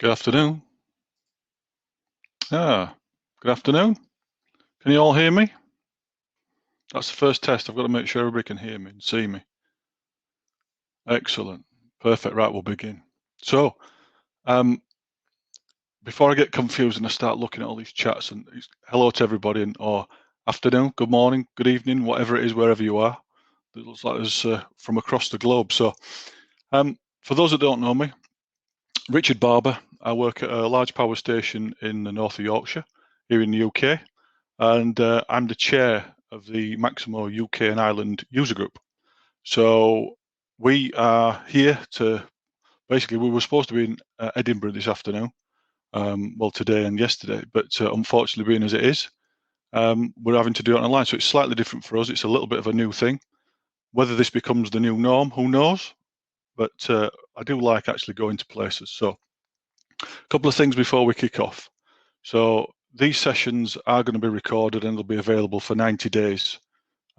Good afternoon. Good afternoon. Can you all hear me? That's the first test. I've got to make sure everybody can hear me and see me. Excellent. Perfect. Right, we'll begin. So, before I get confused and I start looking at all these chats, and hello to everybody, or afternoon, good morning, good evening, whatever it is, wherever you are. It looks like there's from across the globe. So, for those that don't know me, Richard Barber. I work at a large power station in the north of Yorkshire, here in the UK, and I'm the chair of the Maximo UK and Ireland user group. So we are here to, basically, we were supposed to be in Edinburgh this afternoon, well, today and yesterday, but unfortunately, being as it is, we're having to do it online. So it's slightly different for us. It's a little bit of a new thing. Whether this becomes the new norm, who knows? But I do like actually going to places. So a couple of things before we kick off. So these sessions are going to be recorded and they'll be available for 90 days.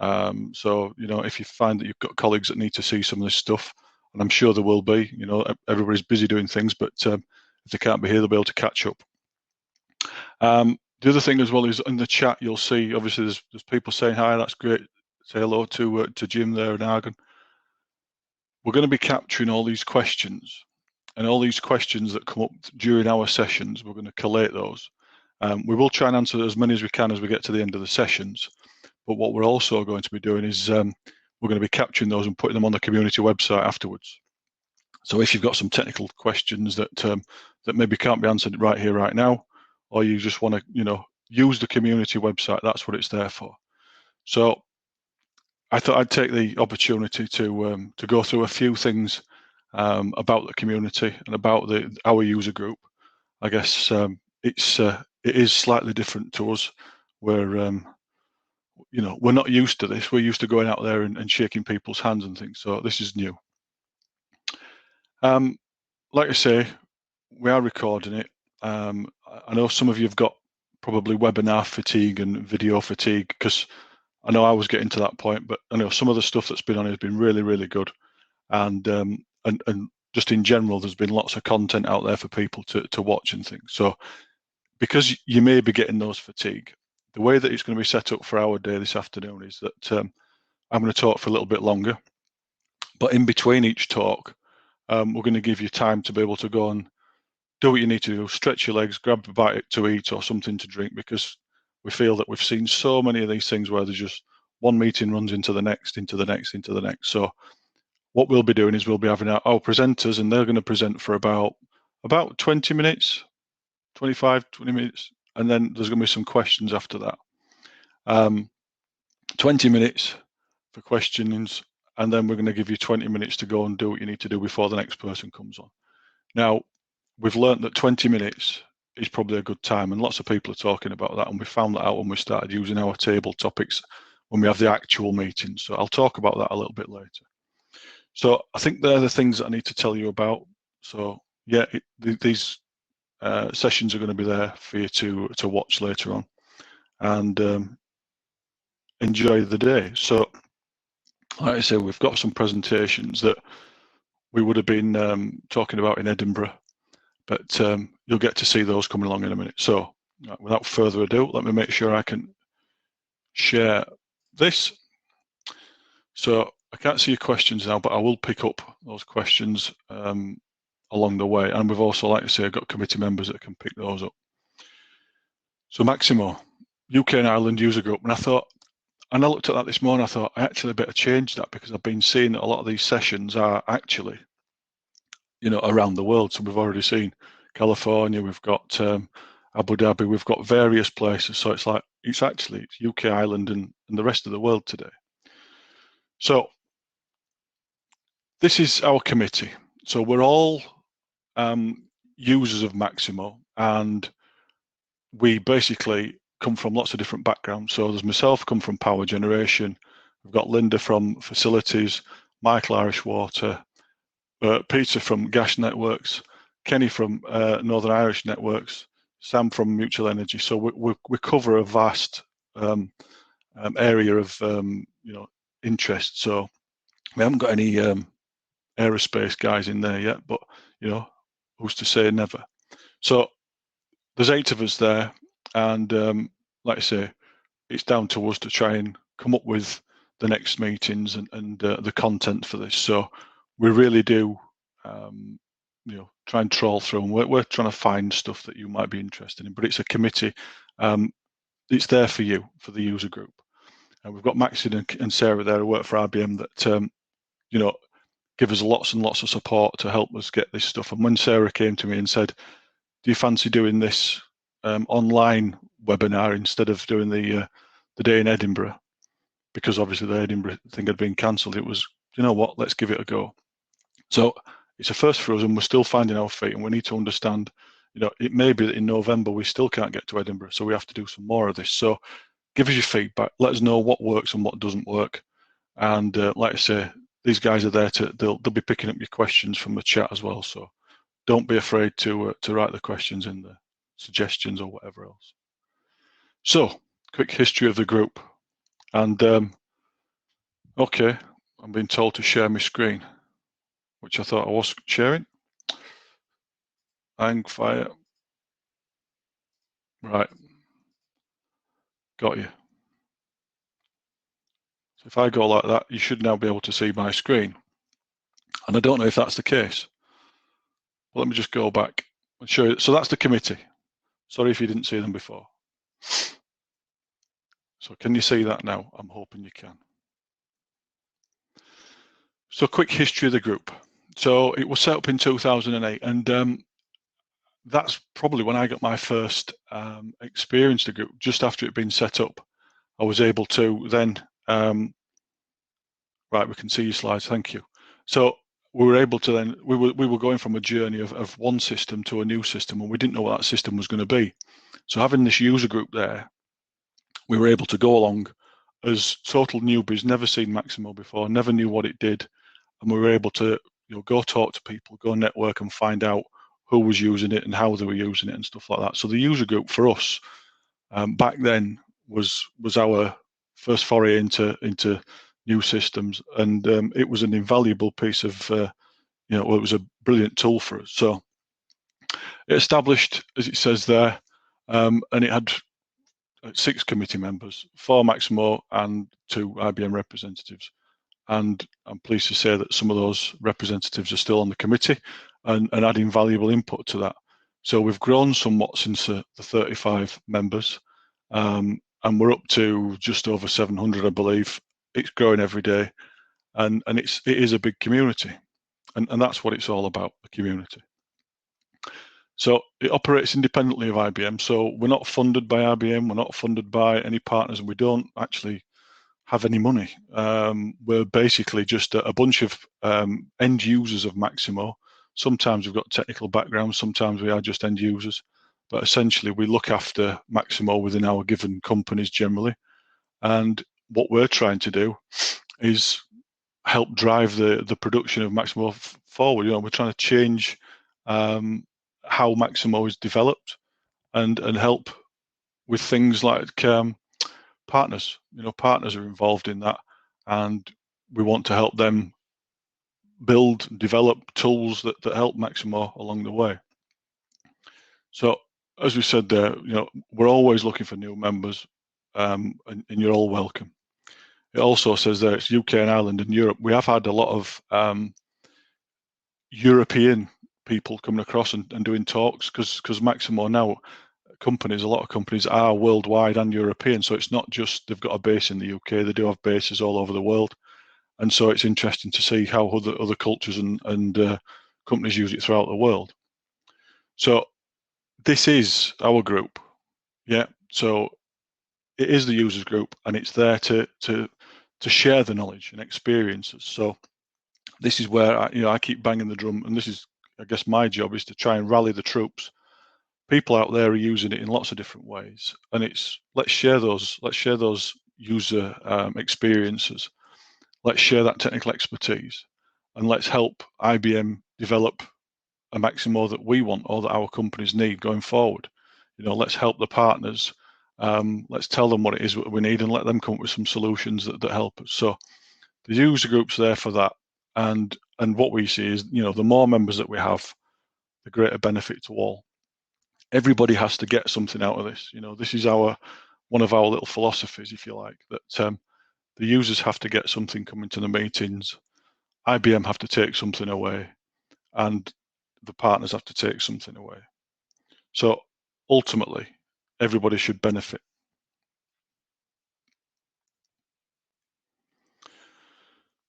So, you know, if you find that you've got colleagues that need to see some of this stuff, and I'm sure there will be, you know, everybody's busy doing things, but if they can't be here, they'll be able to catch up. The other thing as well is in the chat, you'll see, obviously, there's people saying hi, that's great. Say hello to Jim there in Argon. We're going to be capturing all these questions, and all these questions that come up during our sessions, we're going to collate those. We will try and answer as many as we can as we get to the end of the sessions. But what we're also going to be doing is we're going to be capturing those and putting them on the community website afterwards. So if you've got some technical questions that that maybe can't be answered right here, right now, or you just want to, you know, use the community website, that's what it's there for. So I thought I'd take the opportunity to go through a few things about the community and about our user group. I guess it is slightly different to us. You know, we're not used to this. We're used to going out there and shaking people's hands and things. So this is new. Like I say, we are recording it. I know some of you have got probably webinar fatigue and video fatigue, because I know I was getting to that point, but I know some of the stuff that's been on has been really, really good. And just in general, there's been lots of content out there for people to watch and things. So because you may be getting those fatigue, the way that it's going to be set up for our day this afternoon is that I'm going to talk for a little bit longer, but in between each talk, we're going to give you time to be able to go and do what you need to do, stretch your legs, grab a bite to eat or something to drink, because we feel that we've seen so many of these things where there's just one meeting runs into the next, into the next, into the next. So what we'll be doing is we'll be having our presenters, and they're going to present for about 20 minutes, 25, 20 minutes, and then there's going to be some questions after that. 20 minutes for questions, and then we're going to give you 20 minutes to go and do what you need to do before the next person comes on. Now, we've learned that 20 minutes is probably a good time, and lots of people are talking about that, and we found that out when we started using our table topics when we have the actual meetings. So I'll talk about that a little bit later. So I think they're the things that I need to tell you about. So yeah, these sessions are going to be there for you to watch later on, and enjoy the day. So like I say, we've got some presentations that we would have been talking about in Edinburgh, but you'll get to see those coming along in a minute. So without further ado, let me make sure I can share this. So I can't see your questions now, but I will pick up those questions along the way. And we've also, like I say, got committee members that can pick those up. So Maximo, UK and Ireland user group. And I looked at that this morning, I thought I actually better change that, because I've been seeing that a lot of these sessions are actually, you know, around the world. So we've already seen California, we've got Abu Dhabi, we've got various places. So it's like, it's UK, Ireland, and the rest of the world today. So this is our committee. So we're all users of Maximo, and we basically come from lots of different backgrounds. So there's myself, come from power generation. We've got Linda from facilities, Michael Irish Water, Peter from gas networks, Kenny from Northern Irish networks, Sam from mutual energy. So we cover a vast area of you know, interest. So we haven't got any aerospace guys in there yet, but you know, who's to say never. So there's 8 of us there, and like I say, it's down to us to try and come up with the next meetings and the content for this. So we really do, try and trawl through, and we're trying to find stuff that you might be interested in. But it's a committee. It's there for you, for the user group. And we've got Maxine and Sarah there who work for IBM that give us lots and lots of support to help us get this stuff. And when Sarah came to me and said, "Do you fancy doing this online webinar instead of doing the day in Edinburgh?" Because obviously the Edinburgh thing had been cancelled. It was, you know what, let's give it a go. So it's a first for us, and we're still finding our feet, and we need to understand, it may be that in November we still can't get to Edinburgh, so we have to do some more of this. So give us your feedback. Let us know what works and what doesn't work. And like I say, these guys are there they'll be picking up your questions from the chat as well. So don't be afraid to write the questions in the suggestions or whatever else. So quick history of the group. And okay, I'm being told to share my screen, which I thought I was sharing. Hang fire. Right, got you. So if I go like that, you should now be able to see my screen. And I don't know if that's the case. Well, let me just go back and show you. So that's the committee. Sorry if you didn't see them before. So can you see that now? I'm hoping you can. So quick history of the group. So it was set up in 2008, and that's probably when I got my first experience of the group. Just after it had been set up, I was able to then, right, we can see your slides, thank you. So we were able to then, we were going from a journey of one system to a new system, and we didn't know what that system was going to be. So having this user group there, we were able to go along as total newbies, never seen Maximo before, never knew what it did, and we were able to go talk to people, go network and find out who was using it and how they were using it and stuff like that. So the user group for us back then was our first foray into new systems, and it was an invaluable piece of it was a brilliant tool for us. So it established, as it says there, and it had 6 committee members, 4 Maximo and 2 IBM representatives. And I'm pleased to say that some of those representatives are still on the committee and adding valuable input to that. So we've grown somewhat since the 35 members, and we're up to just over 700, I believe. It's growing every day, and it is a big community, and that's what it's all about, the community. So it operates independently of IBM. So we're not funded by IBM. We're not funded by any partners, and we don't actually have any money. We're basically just a bunch of end users of Maximo. Sometimes we've got technical backgrounds, sometimes we are just end users, but essentially we look after Maximo within our given companies generally. And what we're trying to do is help drive the production of Maximo forward. We're trying to change how Maximo is developed and help with things like partners. Partners are involved in that, and we want to help them build and develop tools that help Maximo along the way. So as we said there, we're always looking for new members, and you're all welcome. It also says there it's UK and Ireland and Europe. We have had a lot of European people coming across and doing talks because Maximo now, a lot of companies are worldwide and European. So it's not just they've got a base in the UK, they do have bases all over the world. And so it's interesting to see how other cultures and companies use it throughout the world. So this is our group. Yeah. So it is the users group, and it's there to share the knowledge and experiences. So this is where I keep banging the drum, and this is, I guess, my job is to try and rally the troops. People out there are using it in lots of different ways, and let's share those user experiences. Let's share that technical expertise, and let's help IBM develop a Maximo that we want or that our companies need going forward. Let's help the partners. Let's tell them what it is we need and let them come up with some solutions that help us. So the user group's there for that, and what we see is, the more members that we have, the greater benefit to all. everybody has to get something out of this. This is one of our little philosophies, if you like, that the users have to get something coming to the meetings, IBM have to take something away, and the partners have to take something away. So ultimately, everybody should benefit.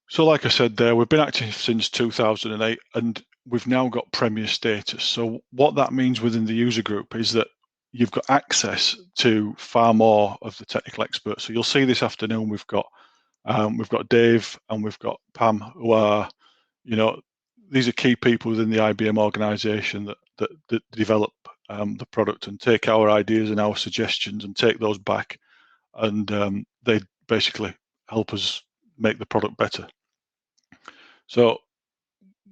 So like I said there, we've been active since 2008 and we've now got Premier status. So what that means within the user group is that you've got access to far more of the technical experts. So you'll see this afternoon we've got Dave and we've got Pam, who are, these are key people within the IBM organization that develop the product and take our ideas and our suggestions and take those back, and they basically help us make the product better. So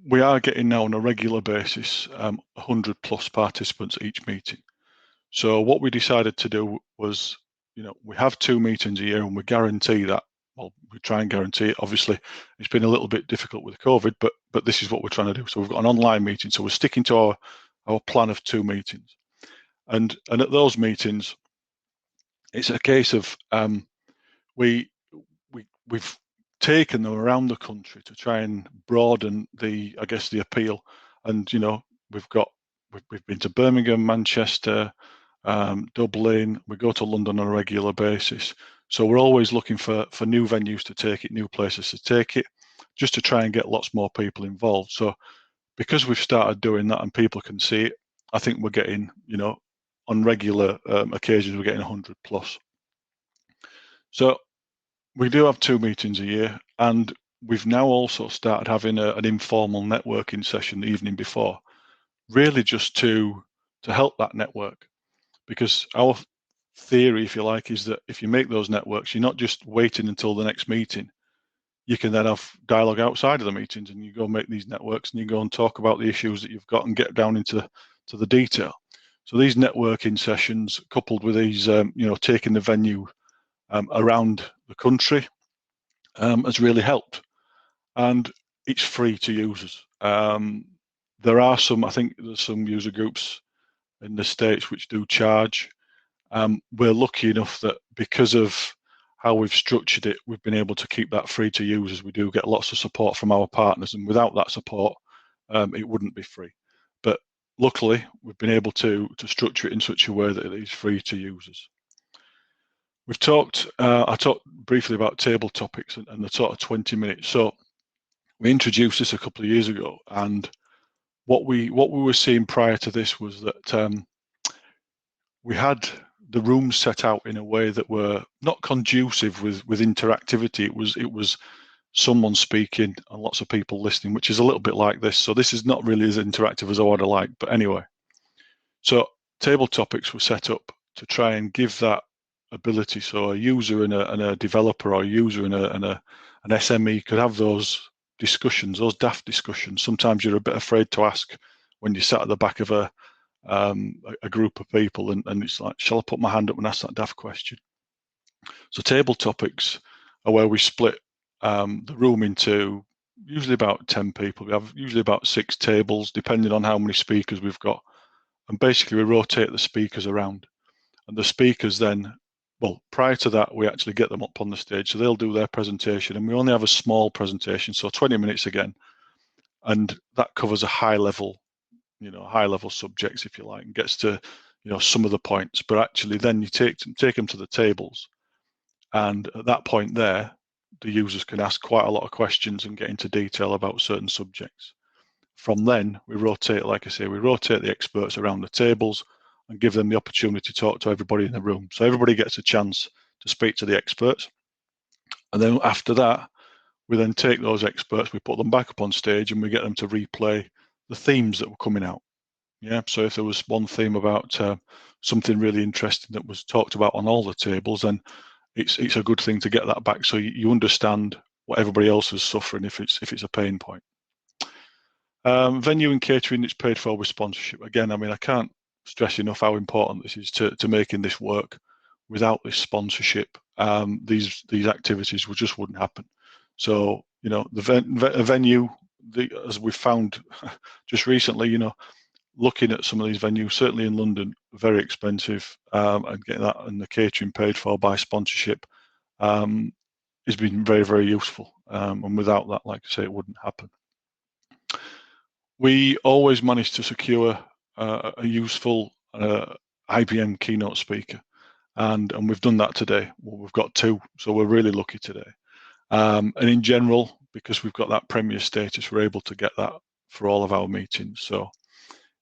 we are getting now on a regular basis 100 plus participants each meeting. So what we decided to do was, we have 2 meetings a year and we guarantee that. Well, we try and guarantee it. Obviously, it's been a little bit difficult with COVID, but this is what we're trying to do. So we've got an online meeting. So we're sticking to our plan of 2 meetings, and at those meetings, it's a case of we've taken them around the country to try and broaden the appeal. And we've been to Birmingham, Manchester, Dublin. We go to London on a regular basis. So we're always looking for new venues to take it, new places to take it, just to try and get lots more people involved. So because we've started doing that and people can see it, I think we're getting, on regular occasions, we're getting 100 plus. So we do have 2 meetings a year, and we've now also started having an informal networking session the evening before, really just to help that network. Because our theory, if you like, is that if you make those networks, you're not just waiting until the next meeting. You can then have dialogue outside of the meetings, and you go make these networks, and you go and talk about the issues that you've got and get down into the detail. So these networking sessions, coupled with these, taking the venue around the country, has really helped, and it's free to users. There are I think there's some user groups in the States which do charge. We're lucky enough that because of how we've structured it, we've been able to keep that free to users. We do get lots of support from our partners, and without that support, it wouldn't be free. But luckily, we've been able to structure it in such a way that it is free to users. I talked briefly about table topics and the sort of 20 minutes. So we introduced this a couple of years ago, and what we were seeing prior to this was that we had the rooms set out in a way that were not conducive with interactivity. It was someone speaking and lots of people listening, which is a little bit like this. So this is not really as interactive as I would have liked, but anyway. So table topics were set up to try and give that ability. So a user and a developer, or a user and an SME could have those discussions, those daft discussions. Sometimes you're a bit afraid to ask when you sat at the back of a group of people, and it's like, shall I put my hand up and ask that daft question? So table topics are where we split the room into usually about 10 people. We have usually about 6 tables, depending on how many speakers we've got. And basically we rotate the speakers around. And the speakers then, well, prior to that, we actually get them up on the stage. So they'll do their presentation, and we only have a small presentation, so 20 minutes again. And that covers a high level subjects, if you like, and gets to, some of the points. But actually then you take them to the tables. And at that point there, the users can ask quite a lot of questions and get into detail about certain subjects. From then, we rotate, like I say, the experts around the tables and give them the opportunity to talk to everybody in the room. So everybody gets a chance to speak to the experts. And then after that, we then take those experts, we put them back up on stage, and we get them to replay the themes that were coming out. Yeah, so if there was one theme about something really interesting that was talked about on all the tables, then it's a good thing to get that back, so you understand what everybody else is suffering if it's a pain point. Venue and catering, it's paid for with sponsorship. Again, I mean, I can't stress enough how important this is to making this work. Without this sponsorship, these activities just wouldn't happen. So, the venue, as we found just recently, looking at some of these venues, certainly in London, very expensive, and getting that and the catering paid for by sponsorship has been very, very useful. And without that, like I say, it wouldn't happen. We always manage to secure a useful IBM keynote speaker, and we've done that today. Well, we've got two, so we're really lucky today. And in general, because we've got that premier status, we're able to get that for all of our meetings. So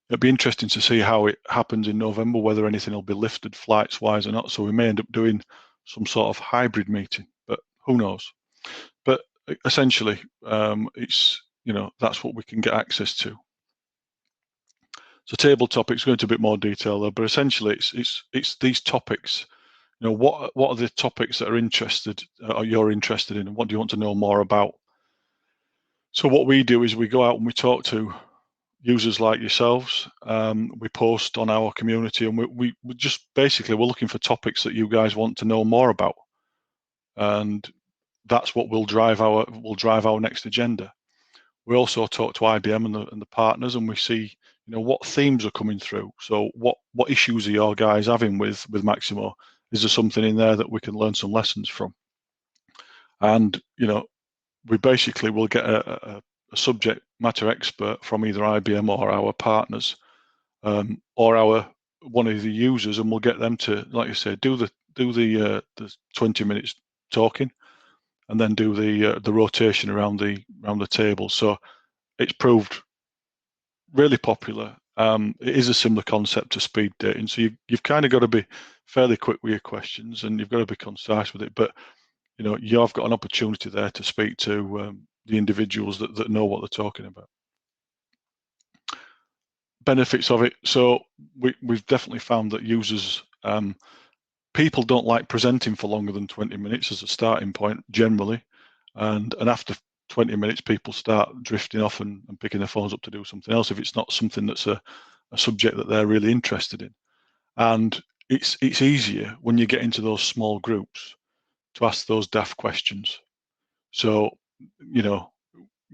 it'll be interesting to see how it happens in November, whether anything will be lifted flights-wise or not. So we may end up doing some sort of hybrid meeting, but who knows? But essentially, it's, that's what we can get access to. So table topics, go into a bit more detail there, but essentially it's these topics. What are the topics that are you're interested in, and what do you want to know more about? So what we do is we go out and we talk to users like yourselves. We post on our community, and we just basically we're looking for topics that you guys want to know more about, and that's what will drive our next agenda. We also talk to IBM and the partners, and we see what themes are coming through. So what issues are your guys having with Maximo? Is there something in there that we can learn some lessons from? And we basically will get a subject matter expert from either IBM or our partners, or one of the users, and we'll get them to, like you say, do the 20 minutes talking, and then do the rotation around the table. So it's proved really popular. It is a similar concept to speed dating, so you've kind of got to be fairly quick with your questions, and you've got to be concise with it. But you've got an opportunity there to speak to the individuals that know what they're talking about. Benefits of it. So we've definitely found that users, people don't like presenting for longer than 20 minutes as a starting point generally, and after 20 minutes people start drifting off and picking their phones up to do something else if it's not something that's a subject that they're really interested in. And it's easier when you get into those small groups to ask those daft questions. So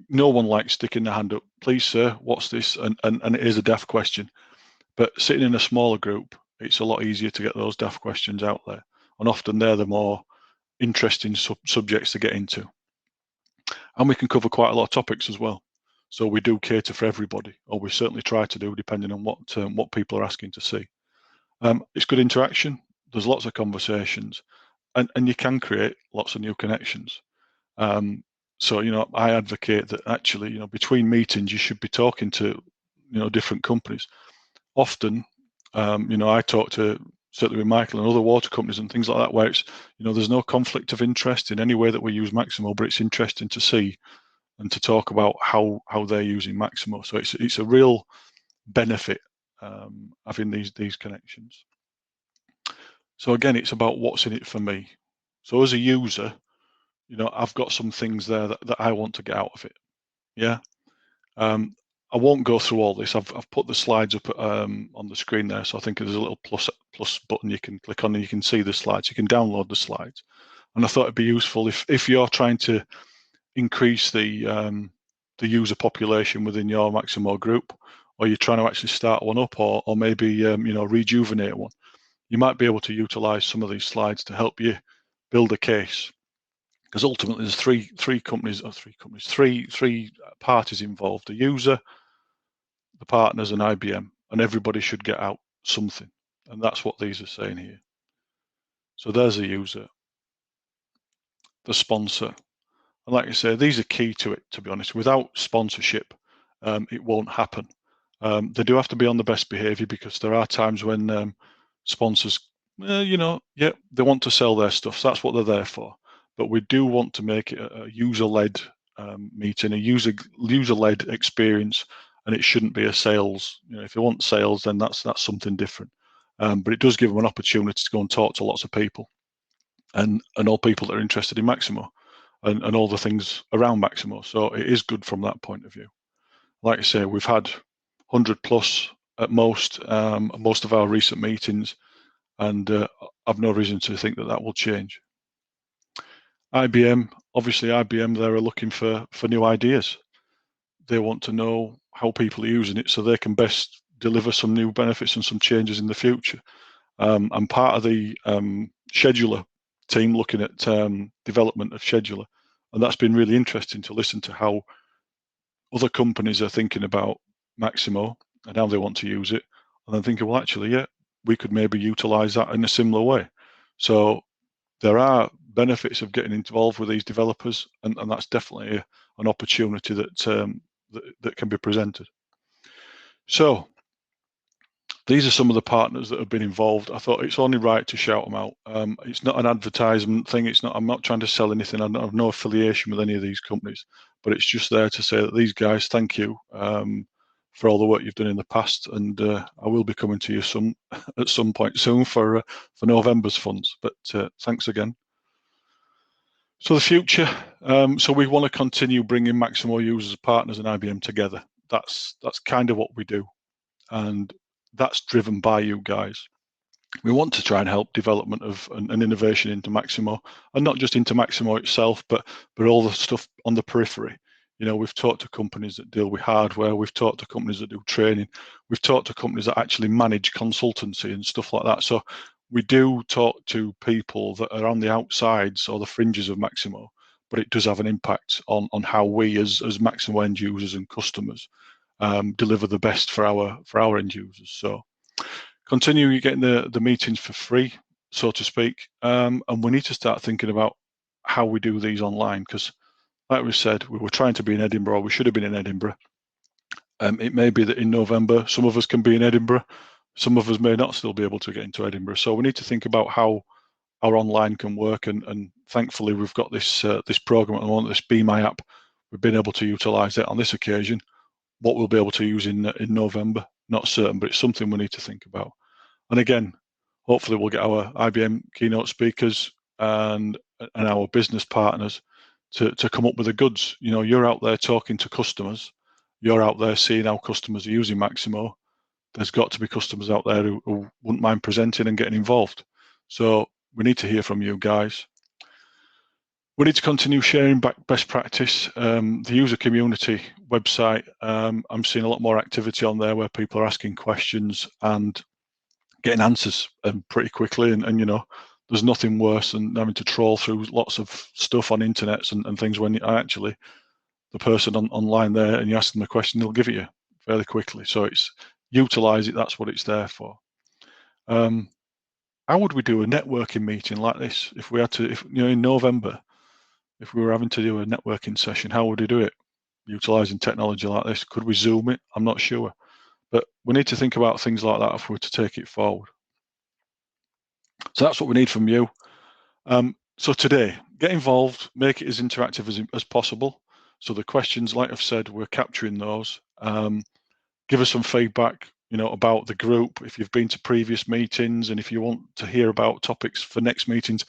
no one likes sticking their hand up, please sir, what's this, and it is a daft question. But sitting in a smaller group, it's a lot easier to get those daft questions out there, and often they're the more interesting subjects to get into. And we can cover quite a lot of topics as well. So we do cater for everybody, or we certainly try to do, depending on what people are asking to see. It's good interaction. There's lots of conversations, and you can create lots of new connections. So I advocate that actually, between meetings, you should be talking to different companies. Often, I talk to, certainly with Michael and other water companies and things like that, where it's there's no conflict of interest in any way that we use Maximo, but it's interesting to see and to talk about how they're using Maximo. So it's a real benefit having these connections. So again, it's about what's in it for me. So as a user, I've got some things there that I want to get out of it. Yeah. I won't go through all this. I've put the slides up on the screen there, so I think there's a little plus button you can click on, and you can see the slides. You can download the slides, and I thought it'd be useful if you're trying to increase the user population within your Maximo group, or you're trying to actually start one up, or maybe rejuvenate one. You might be able to utilize some of these slides to help you build a case, because ultimately there's three parties involved: the user, the partners, and IBM, and everybody should get out something. And that's what these are saying here. So there's a user, the sponsor. And like I say, these are key to it, to be honest. Without sponsorship, it won't happen. They do have to be on the best behavior, because there are times when sponsors, they want to sell their stuff. So that's what they're there for. But we do want to make it a user-led meeting, a user-led experience, and it shouldn't be a sales. If you want sales, then that's something different. But it does give them an opportunity to go and talk to lots of people, and all people that are interested in Maximo, and all the things around Maximo. So it is good from that point of view. Like I say, we've had 100 plus at most of our recent meetings, and I've no reason to think that will change. IBM, obviously IBM, they're looking for new ideas. They want to know how people are using it, so they can best deliver some new benefits and some changes in the future. I'm part of the scheduler team looking at development of scheduler, and that's been really interesting to listen to how other companies are thinking about Maximo and how they want to use it, and then thinking, well, actually, yeah, we could maybe utilize that in a similar way. So there are benefits of getting involved with these developers, and that's definitely an opportunity that can be presented. So these are some of the partners that have been involved. I thought it's only right to shout them out. It's not an advertisement thing. It's not. I'm not trying to sell anything. I have no affiliation with any of these companies, but it's just there to say that these guys, thank you for all the work you've done in the past, and I will be coming to you at some point soon for November's funds. But thanks again. So the future. So we want to continue bringing Maximo users, partners, and IBM together. That's kind of what we do, and that's driven by you guys. We want to try and help development of an innovation into Maximo, and not just into Maximo itself, but all the stuff on the periphery. You know, we've talked to companies that deal with hardware, we've talked to companies that do training, we've talked to companies that actually manage consultancy and stuff like that. So we do talk to people that are on the outsides or the fringes of Maximo, but it does have an impact on how we as Maximo end users and customers deliver the best for our end users. So continue getting the meetings for free, so to speak, and we need to start thinking about how we do these online, because like we said, we were trying to be in Edinburgh, we should have been in Edinburgh. It may be that in November some of us can be in Edinburgh, some of us may not still be able to get into Edinburgh, so we need to think about how our online can work, and thankfully we've got this program at the moment, this Be My app. We've been able to utilize it on this occasion. What we'll be able to use in November, not certain, but it's something we need to think about. And again, hopefully we'll get our IBM keynote speakers and our business partners to come up with the goods. You know, you're out there talking to customers, you're out there seeing how customers are using Maximo. There's got to be customers out there who wouldn't mind presenting and getting involved. So we need to hear from you guys. We need to continue sharing best practice. The user community website, I'm seeing a lot more activity on there where people are asking questions and getting answers pretty quickly. And you know, there's nothing worse than having to troll through lots of stuff on internets and things when actually the person online there and you ask them a question, they'll give it you fairly quickly. So it's utilize it. That's what it's there for. How would we do a networking meeting like this if we had to? If you know, in November, if we were having to do a networking session, how would we do it? Utilizing technology like this, could we Zoom it? I'm not sure, but we need to think about things like that if we were to take it forward. So that's what we need from you. So today, get involved, make it as interactive as possible. So the questions, like I've said, we're capturing those. Give us some feedback, you know, about the group. If you've been to previous meetings and if you want to hear about topics for next meetings,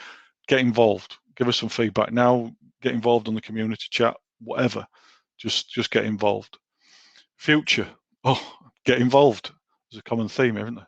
get involved. Give us some feedback now. Get involved on the community chat, whatever. Just get involved. Future, get involved. There's a common theme, isn't there?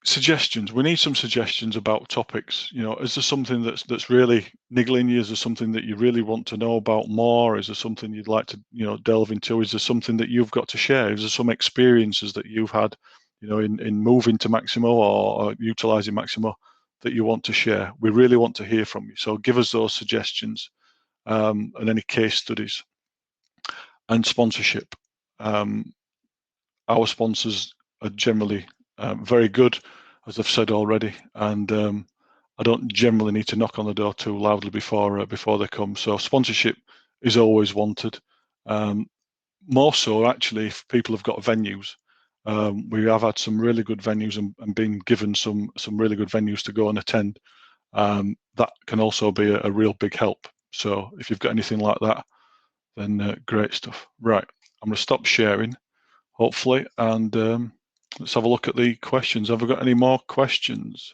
Suggestions. We need some suggestions about topics. You know, is there something that's really niggling you? Is there something that you really want to know about more? Is there something you'd like to, you know, delve into? Is there something that you've got to share? Is there some experiences that you've had, you know, in moving to Maximo or utilizing Maximo that you want to share? We really want to hear from you. So give us those suggestions and any case studies. And sponsorship. Our sponsors are generally very good, as I've said already, and I don't generally need to knock on the door too loudly before they come. So sponsorship is always wanted. More so, actually, if people have got venues. We have had some really good venues and been given some really good venues to go and attend. That can also be a real big help. So if you've got anything like that, then great stuff. Right, I'm going to stop sharing, hopefully, and let's have a look at the questions. Have we got any more questions?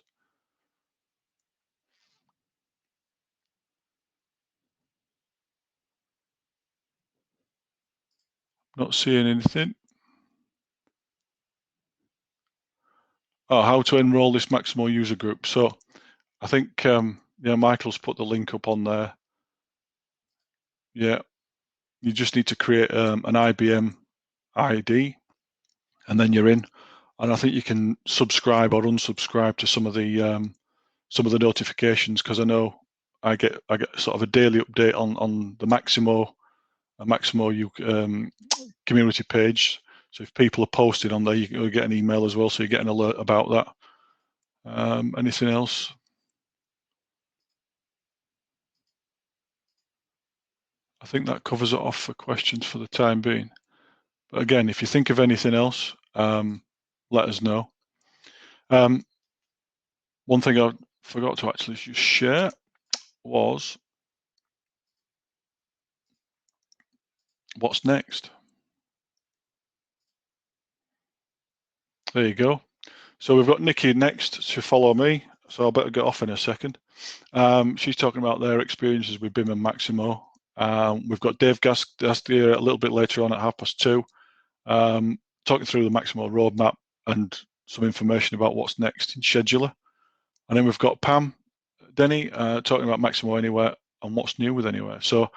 Not seeing anything. Oh, how to enroll this Maximo user group. So I think, yeah, Michael's put the link up on there. Yeah, you just need to create an IBM ID. and then you're in. And I think you can subscribe or unsubscribe to some of the notifications, because I know I get sort of a daily update on the Maximo community page. So if people are posted on there, you'll get an email as well, so you get an alert about that. Anything else? I think that covers it off for questions for the time being. But again, if you think of anything else, let us know. One thing I forgot to actually just share was what's next. There you go. So we've got Nikki next to follow me, so I better get off in a second. She's talking about their experiences with IBM and Maximo. We've got Dave Gastier a little bit later on at 2:30, talking through the Maximo roadmap and some information about what's next in Scheduler. And then we've got Pam Denny talking about Maximo Anywhere and what's new with Anywhere. So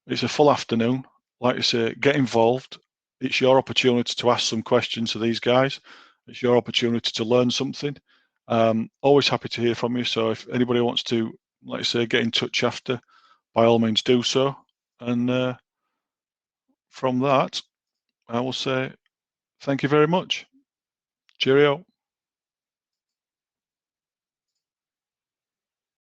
it's a full afternoon. Like I say, get involved. It's your opportunity to ask some questions to these guys. It's your opportunity to learn something. Always happy to hear from you. So if anybody wants to, like I say, get in touch after, by all means do so. And from that, I will say thank you very much. Cheerio.